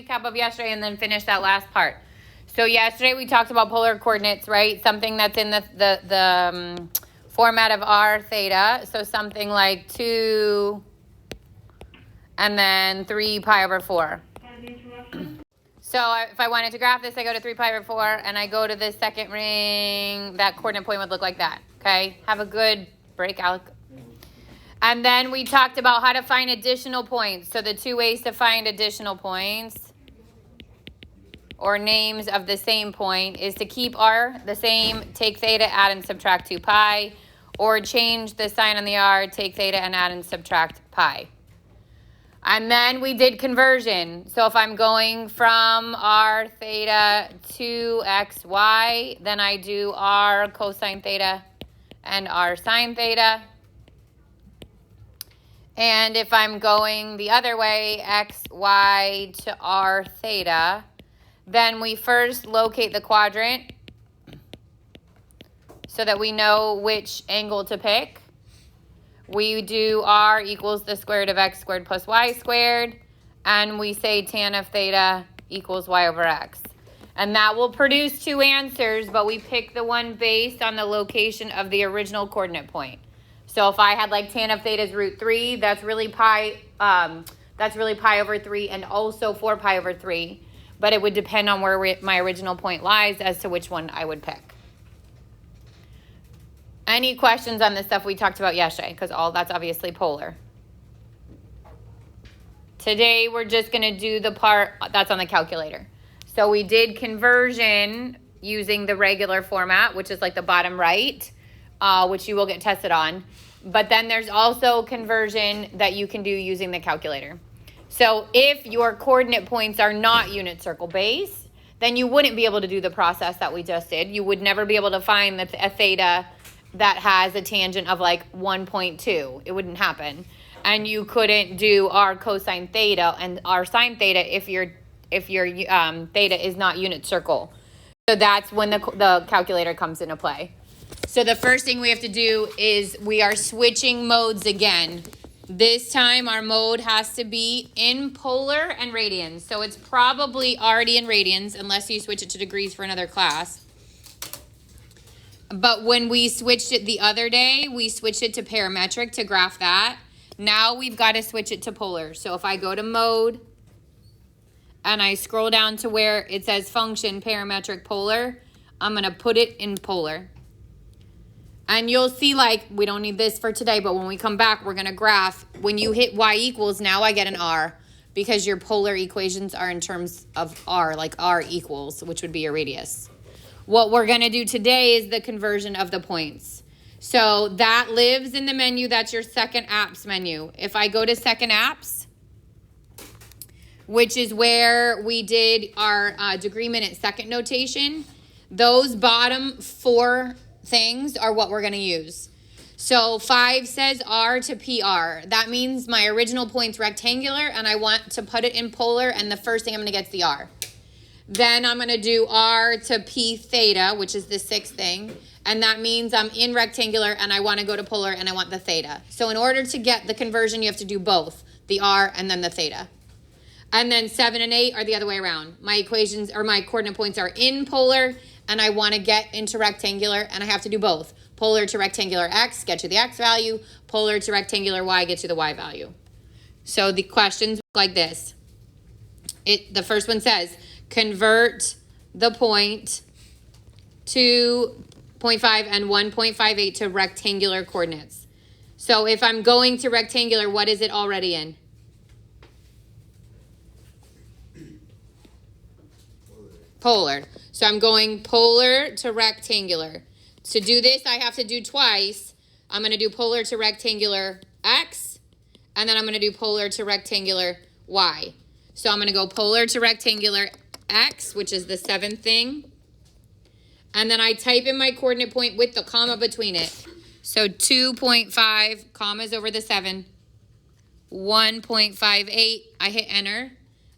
recap of yesterday and then finish that last part. So yesterday we talked about polar coordinates, right? Something that's in the format of r theta. So something like 2 and then 3 pi over 4. So if I wanted to graph this, I go to 3 pi over 4 and I go to the second ring. That coordinate point would look like that, okay? Have a good break, Alec. And then we talked about how to find additional points. So the two ways to find additional points or names of the same point is to keep r the same, take theta, add and subtract 2 pi, or change the sign on the r, take theta and add and subtract pi. And then we did conversion. So if I'm going from r theta to xy, then I do r cosine theta and r sine theta. And if I'm going the other way, xy to r theta, then we first locate the quadrant so that we know which angle to pick. We do r equals the square root of x squared plus y squared, and we say tan of theta equals y over x. And that will produce two answers, but we pick the one based on the location of the original coordinate point. So if I had like tan of theta is root 3, that's really pi over 3 and also 4 pi over 3. But it would depend on where my original point lies as to which one I would pick. Any questions on the stuff we talked about yesterday? Because all that's obviously polar. Today we're just going to do the part that's on the calculator. So we did conversion using the regular format, which is like the bottom right, which you will get tested on. But then there's also conversion that you can do using the calculator. So if your coordinate points are not unit circle based, then you wouldn't be able to do the process that we just did. You would never be able to find a theta that has a tangent of like 1.2. It wouldn't happen. And you couldn't do r cosine theta and r sine theta if your theta is not unit circle. So that's when the calculator comes into play. So the first thing we have to do is we are switching modes again. This time our mode has to be in polar and radians. So it's probably already in radians unless you switch it to degrees for another class. But when we switched it the other day, we switched it to parametric to graph that. Now we've got to switch it to polar. So if I go to mode and I scroll down to where it says function parametric polar, I'm going to put it in polar. And you'll see, like, we don't need this for today, but when we come back, we're going to graph. When you hit y equals, now I get an r because your polar equations are in terms of r, like r equals, which would be your radius. What we're going to do today is the conversion of the points. So that lives in the menu. That's your second apps menu. If I go to second apps, which is where we did our degree minute second notation, those bottom 4 things are what we're going to use. So 5 says r to PR. That means my original point's rectangular and I want to put it in polar, and the first thing I'm going to get is the r. Then I'm going to do r to p theta, which is the 6th thing. And that means I'm in rectangular and I want to go to polar and I want the theta. So in order to get the conversion, you have to do both, the r and then the theta. And then 7 and 8 are the other way around. My equations or my coordinate points are in polar and I want to get into rectangular, and I have to do both. Polar to rectangular x, get you the x value. Polar to rectangular y, get you the y value. So the questions look like this. The first one says, convert the point to 0.5 and 1.58 to rectangular coordinates. So if I'm going to rectangular, what is it already in? Polar. So I'm going polar to rectangular. To do this, I have to do twice. I'm going to do polar to rectangular x, and then I'm going to do polar to rectangular y. So I'm going to go polar to rectangular x, which is the 7th thing. And then I type in my coordinate point with the comma between it. So 2.5, commas over the 7. 1.58, I hit enter.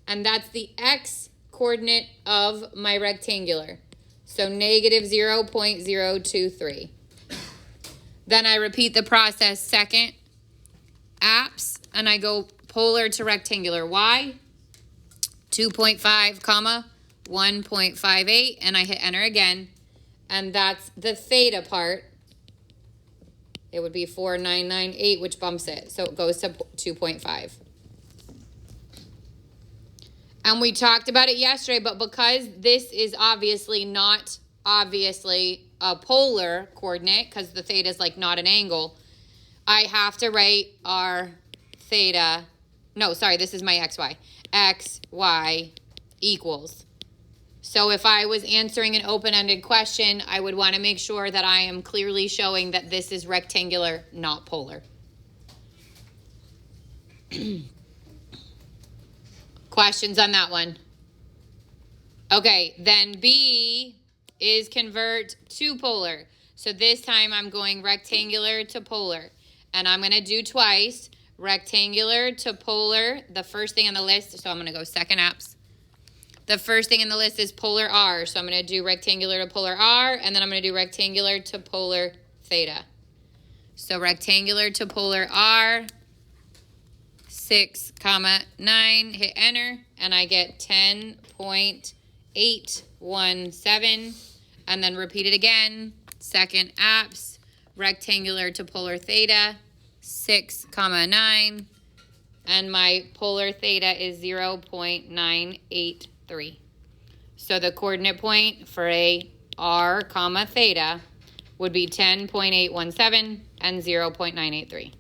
And that's the x coordinate of my rectangular. So negative 0.023. Then I repeat the process second, apps, and I go polar to rectangular y. 2.5 comma 1.58, and I hit enter again, and that's the theta part. It would be 4998, which bumps it, so it goes to 2.5. And we talked about it yesterday, but because this is obviously not a polar coordinate, because the theta is like not an angle, I have to write our theta. No, sorry, this is my xy. Xy equals. So if I was answering an open-ended question, I would want to make sure that I am clearly showing that this is rectangular, not polar. Questions on that one? Okay, then B is convert to polar. So this time I'm going rectangular to polar. And I'm going to do twice. Rectangular to polar, the first thing on the list. So I'm going to go second apps. The first thing in the list is polar R. So I'm going to do rectangular to polar R, and then I'm going to do rectangular to polar theta. So rectangular to polar R, 6, 9, hit enter, and I get 10.817, and then repeat it again. Second apps, rectangular to polar theta, 6, 9, and my polar theta is 0.983. So the coordinate point for a r, theta would be 10.817 and 0.983.